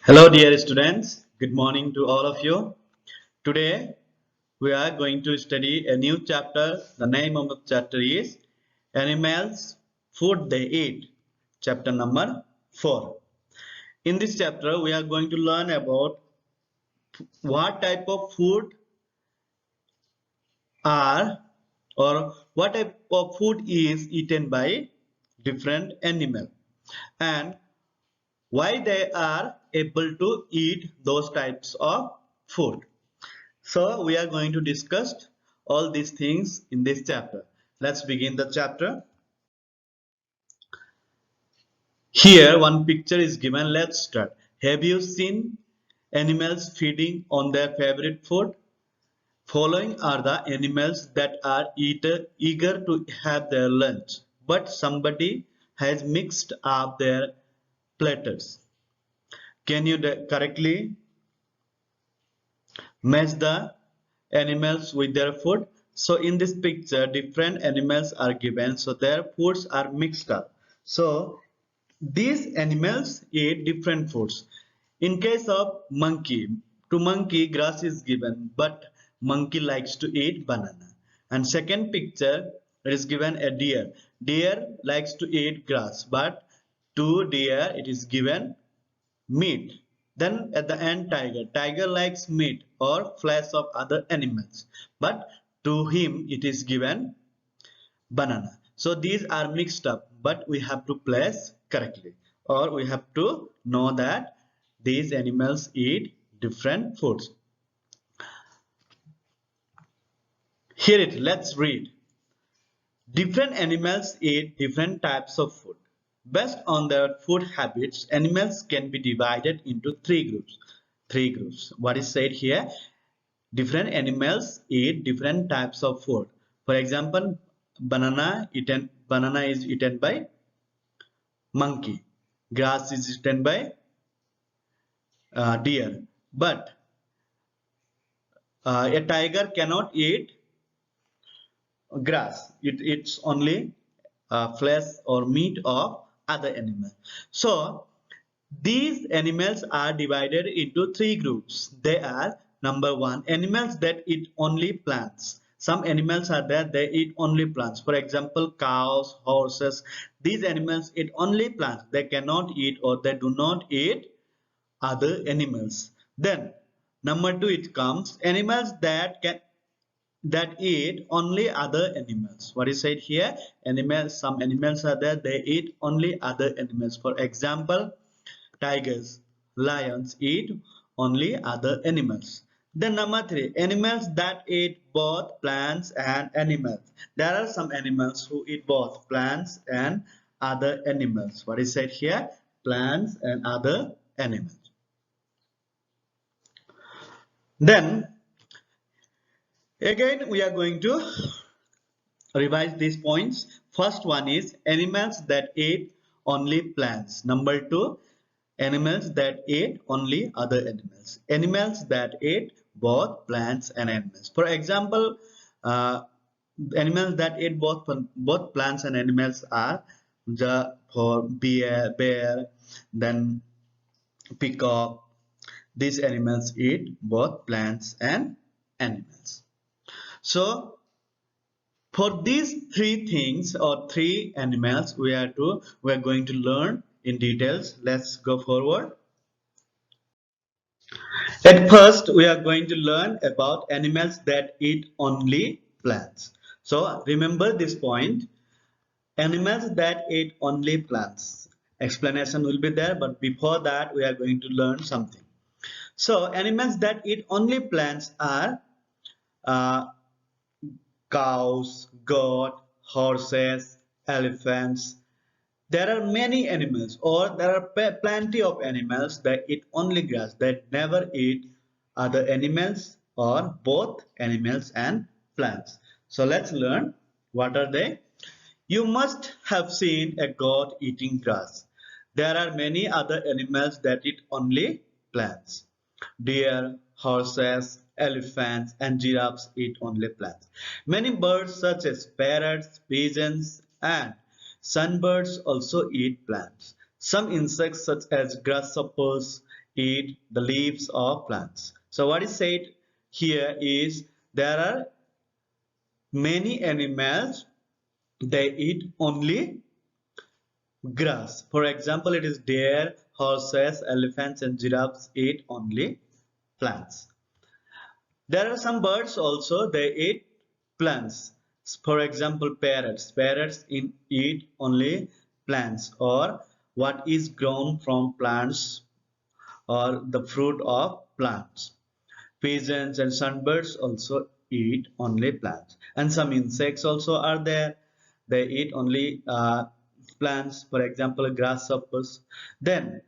Hello dear students, good morning to all of you. Today we are going to study a new chapter. The name of the chapter is Animals, Food They Eat, chapter number 4. In this chapter we are going to learn about what type of food are or what type of food is eaten by different animals and why they are able to eat those types of food. So we are going to discuss all these things in this chapter. Let's begin the chapter. Here one picture is given. Let's start. Have you seen animals feeding on their favorite food? Following are the animals that are eager to have their lunch, but somebody has mixed up their platters. Can you correctly match the animals with their food? So in this picture different animals are given, so their foods are mixed up. So these animals eat different foods. In case of monkey, to monkey grass is given, but monkey likes to eat banana. And second picture it is given a deer. Deer likes to eat grass, but to deer it is given meat. Then at the end tiger. Tiger likes meat or flesh of other animals. But to him it is given banana. So these are mixed up, but we have to place correctly. Or we have to know that these animals eat different foods. Here it, let's read. Different animals eat different types of food. Based on their food habits, animals can be divided into three groups. Three groups. What is said here? Different animals eat different types of food. For example, banana is eaten by monkey. Grass is eaten by deer. But a tiger cannot eat grass. It eats only flesh or meat of other animals. So these animals are divided into three groups. They are number one, animals that eat only plants. Some animals are there, they eat only plants. For example, cows, horses. These animals eat only plants. They cannot eat or they do not eat other animals. Then number two, it comes animals that eat only other animals. What is said here? Animals, some animals are there, they eat only other animals. For example, tigers, lions eat only other animals. Then number three, animals that eat both plants and animals. There are some animals who eat both plants and other animals. What is said here? Plants and other animals. Then again we are going to revise these points. First one is animals that eat only plants. Number two, animals that eat only other animals. Animals that eat both plants and animals. For example, animals that eat both plants and animals are the for bear, then peacock. These animals eat both plants and animals. So for these three things or three animals we are going to learn in details. Let's go forward. At first we are going to learn about animals that eat only plants. So remember this point, animals that eat only plants. Explanation will be there, but before that we are going to learn something. So animals that eat only plants are uh, cows, goat, horses, elephants. There are many animals or there are plenty of animals that eat only grass, that never eat other animals or both animals and plants. So let's learn what are they. You must have seen a goat eating grass. There are many other animals that eat only plants. Deer, horses, elephants, and giraffes eat only plants. Many birds such as parrots, pigeons, and sunbirds also eat plants. Some insects such as grasshoppers eat the leaves of plants. So what is said here is there are many animals they eat only grass. For example, it is deer, horses, elephants, and giraffes eat only plants. There are some birds also they eat plants. For example, parrots. Parrots eat only plants or what is grown from plants or the fruit of plants. Pigeons and sunbirds also eat only plants. And some insects also are there. They eat only plants, for example, grasshoppers. Then,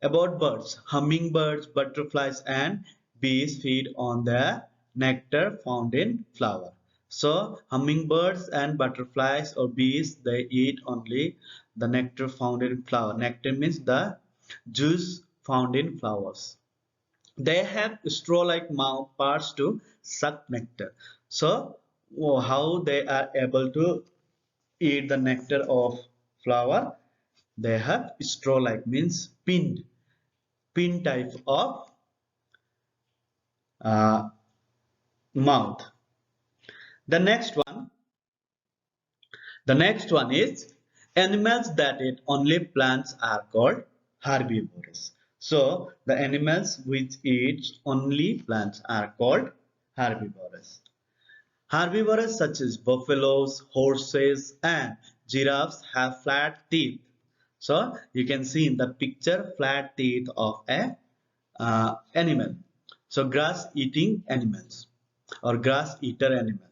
about birds, hummingbirds, butterflies, and bees feed on the nectar found in flower. So, hummingbirds and butterflies or bees, they eat only the nectar found in flower. Nectar means the juice found in flowers. They have straw-like mouth parts to suck nectar. So, how they are able to eat the nectar of flower? They have straw-like means pin type of uh, mouth. The next one, the next one is animals that eat only plants are called herbivores. So, the animals which eat only plants are called herbivores. Herbivores such as buffaloes, horses, and giraffes have flat teeth. So you can see in the picture flat teeth of a animal. So grass eating animals or grass eater animal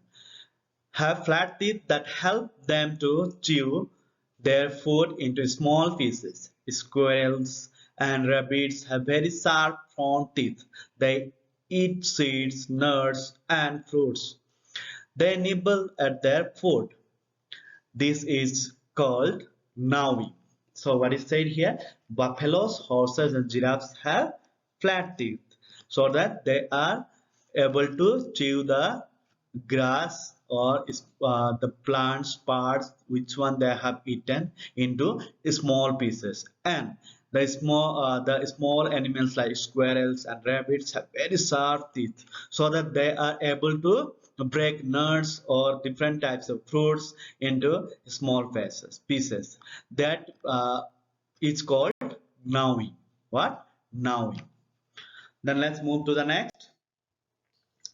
have flat teeth that help them to chew their food into small pieces. Squirrels and rabbits have very sharp front teeth. They eat seeds, nuts, and fruits. They nibble at their food. This is called gnawing. So what is said here? Buffaloes, horses, and giraffes have flat teeth so that they are able to chew the grass or the plants parts which one they have eaten into small pieces. And the small animals like squirrels and rabbits have very sharp teeth so that they are able to break nuts or different types of fruits into small pieces. That is called gnawing. What? Gnawing. Then let's move to the next.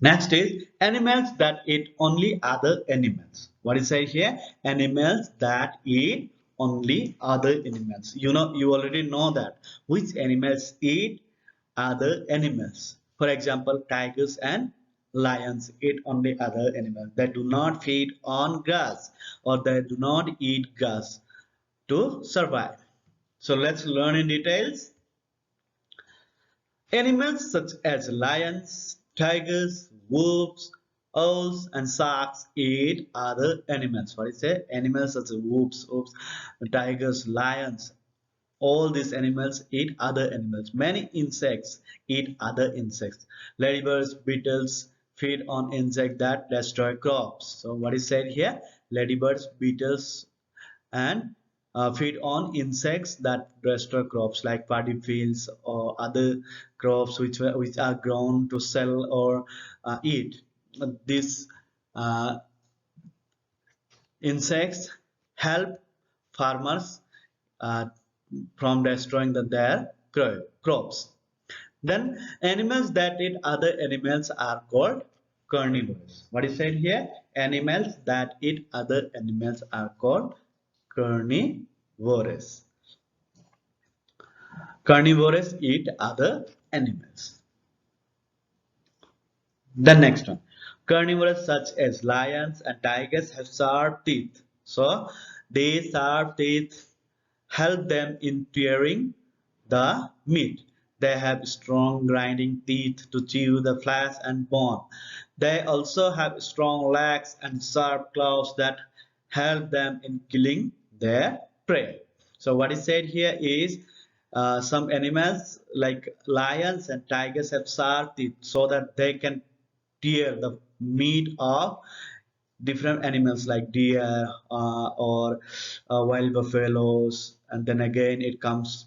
Next is animals that eat only other animals. What is said here? Animals that eat only other animals. You already know that. Which animals eat other animals? For example, tigers and lions eat only other animals. They do not feed on grass or they do not eat grass to survive. So let's learn in details. Animals such as lions, tigers, wolves, owls, and sharks eat other animals. What is it? Animals such as wolves, tigers, lions. All these animals eat other animals. Many insects eat other insects. Ladybirds, beetles feed on insects that destroy crops. So what is said here? Ladybirds, beetles, and feed on insects that destroy crops like paddy fields or other crops which are grown to sell or eat. These uh, insects help farmers uh, from destroying their crops. Then animals that eat other animals are called carnivores. What is said here? Animals that eat other animals are called carnivores. Carnivores eat other animals. The next one. Carnivores such as lions and tigers have sharp teeth. So these sharp teeth help them in tearing the meat. They have strong grinding teeth to chew the flesh and bone. They also have strong legs and sharp claws that help them in killing their prey. So what is said here is some animals like lions and tigers have sharp teeth so that they can tear the meat of different animals like deer or wild buffaloes, and then again it comes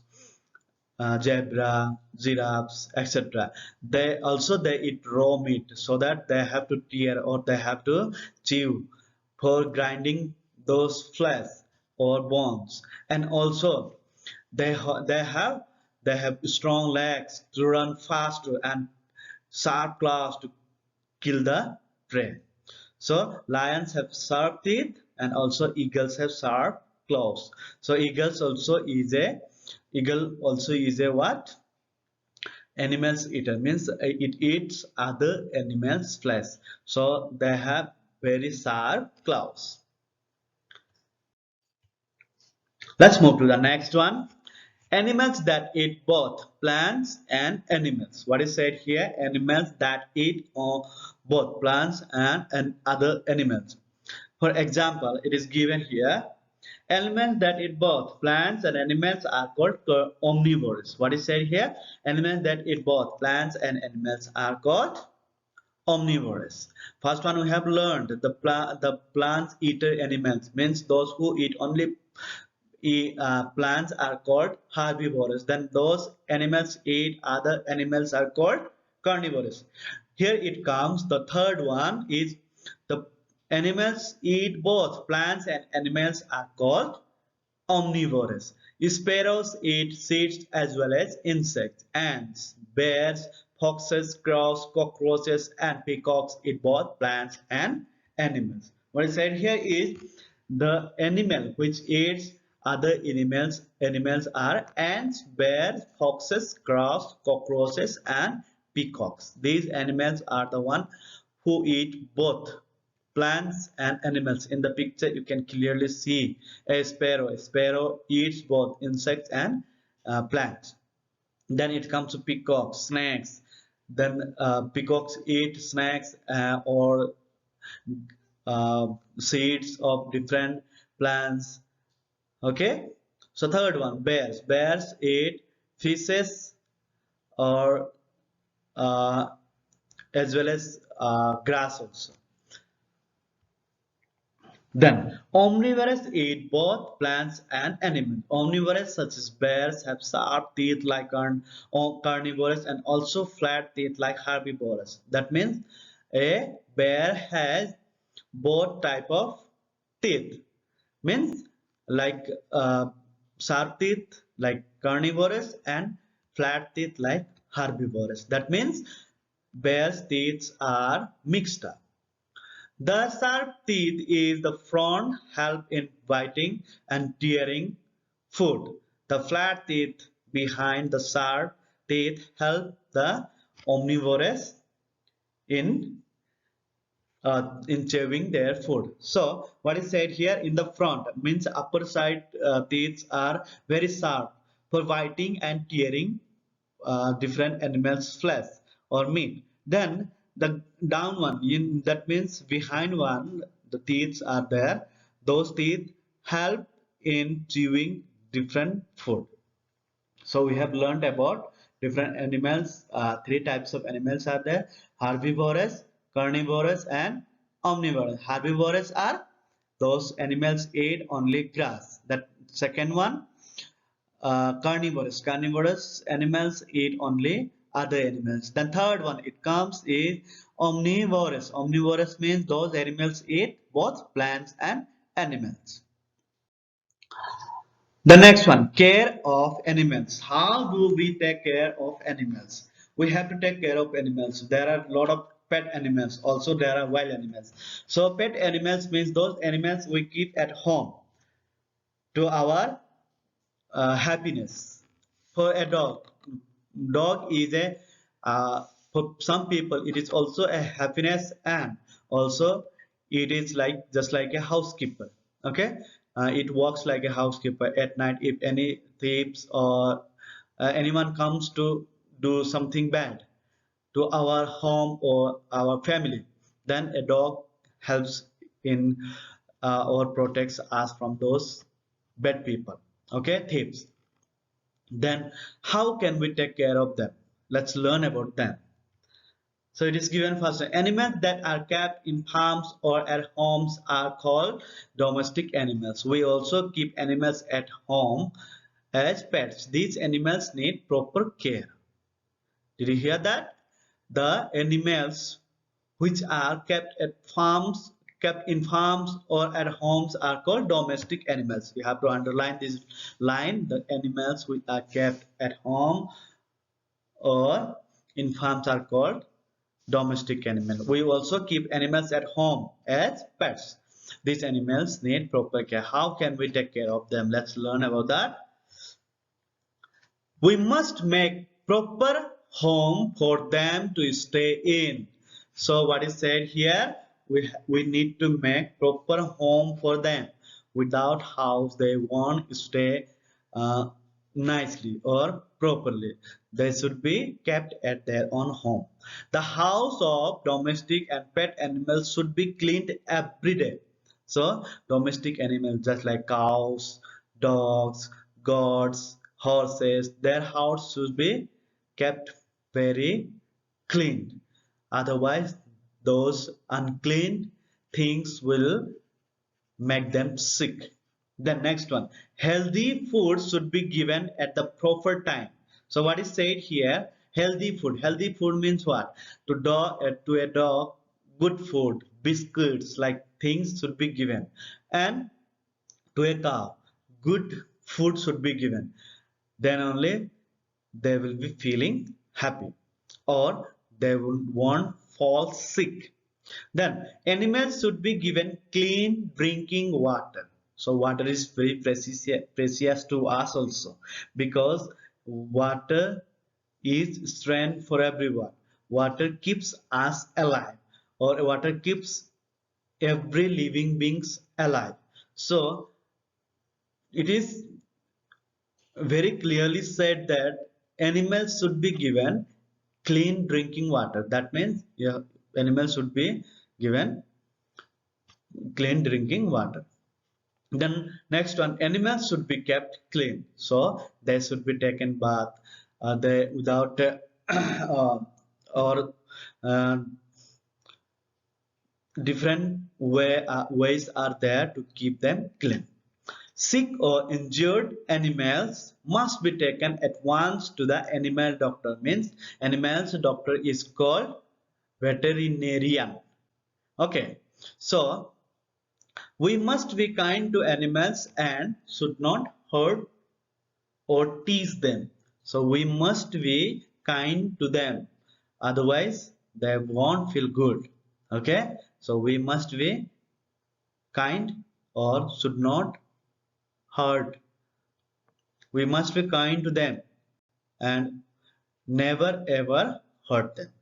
zebra, giraffes, etc. They eat raw meat so that they have to tear or they have to chew for grinding those flesh or bones, and also they ha- they have strong legs to run faster and sharp claws to kill the prey. So lions have sharp teeth and also eagles have sharp claws. So eagle also is a what? Animals eater means it eats other animals' flesh. So they have very sharp claws. Let's move to the next one. Animals that eat both plants and animals. What is said here? Animals that eat both plants and other animals. For example, it is given here. Animals that eat both plants and animals are called omnivores. What is said here? Animals that eat both plants and animals are called omnivores. First one we have learned the plants eater animals means those who eat only plants are called herbivores. Then those animals eat other animals are called carnivores. Here it comes. The third one is the animals eat both plants and animals are called omnivorous. Sparrows eat seeds as well as insects. Ants, bears, foxes, crows, cockroaches, and peacocks eat both plants and animals. What is said here is the animal which eats other animals are ants, bears, foxes, crows, cockroaches, and peacocks. These animals are the one who eat both plants and animals. In the picture you can clearly see a sparrow eats both insects and plants. Then it comes to peacocks, snakes. Then peacocks eat snakes or seeds of different plants. Okay, so third one, bears eat fishes or uh, as well as grass also. Then, omnivores eat both plants and animals. Omnivores such as bears have sharp teeth like carnivores and also flat teeth like herbivores. That means a bear has both type of teeth. Means like sharp teeth like carnivores and flat teeth like herbivores. That means bear's teeth are mixed up. The sharp teeth is the front help in biting and tearing food. The flat teeth behind the sharp teeth help the omnivores in chewing their food. So what is said here in the front means upper side teeth are very sharp for biting and tearing different animals' flesh or meat. Then the down one, that means behind one, the teeth are there. Those teeth help in chewing different food. So we have learned about different animals. Three types of animals are there: herbivorous, carnivorous, and omnivorous. Herbivorous are those animals eat only grass. That second one, carnivorous. Carnivorous animals eat only other animals. Then third one, it comes is omnivorous. Omnivorous means those animals eat both plants and animals. The next one, care of animals. How do we take care of animals? We have to take care of animals. There are a lot of pet animals. Also, there are wild animals. So, pet animals means those animals we keep at home to our happiness. For a dog is a for some people it is also a happiness, and also it is like just like a housekeeper. Okay, it works like a housekeeper at night. If any thieves or anyone comes to do something bad to our home or our family, then a dog helps in or protects us from those bad people. Okay, thieves. Then how can we take care of them? Let's learn about them. So it is given first. Animals that are kept in farms or at homes are called domestic animals. We also keep animals at home as pets. These animals need proper care. Did you hear that? The animals which are kept in farms or at homes are called domestic animals. You have to underline this line. The animals which are kept at home or in farms are called domestic animals. We also keep animals at home as pets. These animals need proper care. How can we take care of them? Let's learn about that. We must make proper home for them to stay in. So what is said here? We need to make proper home for them. Without house, they won't stay uh, nicely or properly. They should be kept at their own home. The house of domestic and pet animals should be cleaned every day. So domestic animals just like cows, dogs, goats, horses, their house should be kept very clean. Otherwise, those unclean things will make them sick. The next one, healthy food should be given at the proper time. So what is said here? Healthy food. Healthy food means what? To a dog, good food, biscuits, like things should be given. And to a cow, good food should be given. Then only they will be feeling happy or they won't fall sick. Then animals should be given clean drinking water. So water is very precious to us also, because water is strength for everyone. Water keeps us alive, or water keeps every living beings alive. So it is very clearly said that animals should be given clean drinking water. That means, yeah, animals should be given clean drinking water. Then next one, animals should be kept clean. So they should be taken bath. They without uh, or uh, different ways are there to keep them clean. Sick or injured animals must be taken at once to the animal doctor. Means animals doctor is called veterinarian. Okay, so we must be kind to animals and should not hurt or tease them. So we must be kind to them. Otherwise, they won't feel good. Okay, so we must be kind or should not hurt. We must be kind to them and never ever hurt them.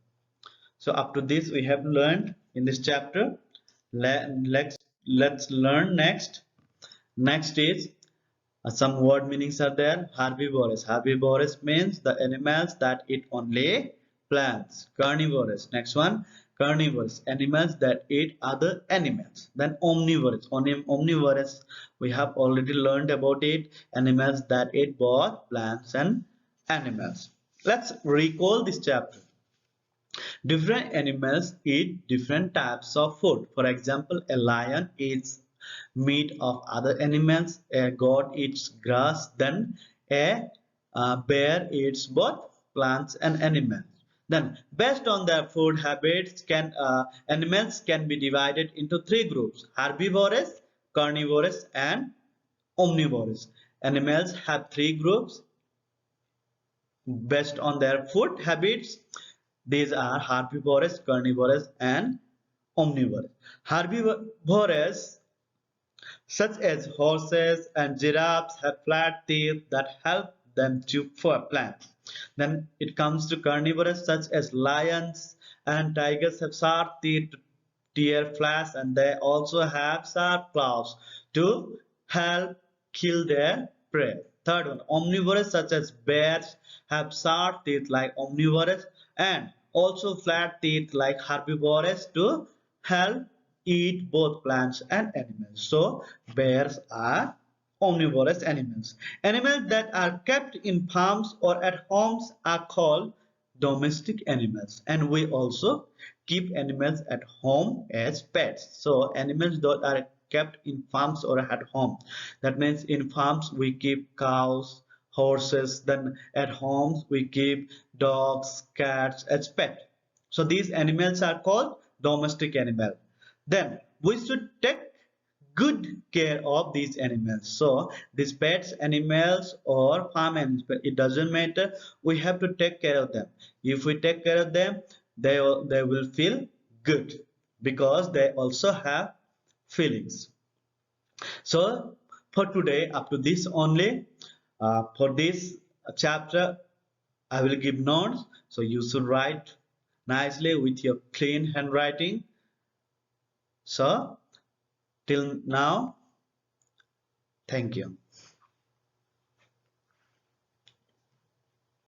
So up to this we have learned in this chapter. Let's learn next. Next is some word meanings are there. Herbivorous. Herbivorous means the animals that eat only plants. Carnivorous. Next one. Carnivorous. Animals that eat other animals. Then omnivorous. Omnivorous. We have already learned about it. Animals that eat both plants and animals. Let's recall this chapter. Different animals eat different types of food. For example, a lion eats meat of other animals, a goat eats grass, then a bear eats both plants and animals. Then, based on their food habits, animals can be divided into three groups: herbivorous, carnivorous, and omnivorous. Animals have three groups based on their food habits. These are herbivorous, carnivorous, and omnivorous. Herbivorous, such as horses and giraffes, have flat teeth that help them chew plants. Then it comes to carnivorous, such as lions and tigers have sharp teeth to tear flesh, and they also have sharp claws to help kill their prey. Third one, omnivorous, such as bears, have sharp teeth like omnivorous and also flat teeth like herbivorous to help eat both plants and animals. So bears are omnivorous animals. Animals that are kept in farms or at homes are called domestic animals, and we also keep animals at home as pets. So animals that are kept in farms or at home, that means in farms we keep cows, horses. Then at homes we keep dogs, cats as pet. So these animals are called domestic animal. Then we should take good care of these animals. So these pets animals or farm animals, it doesn't matter, we have to take care of them. If we take care of them, they will feel good because they also have feelings. So for today, up to this only. For this chapter, I will give notes. So you should write nicely with your clean handwriting. So till now, thank you.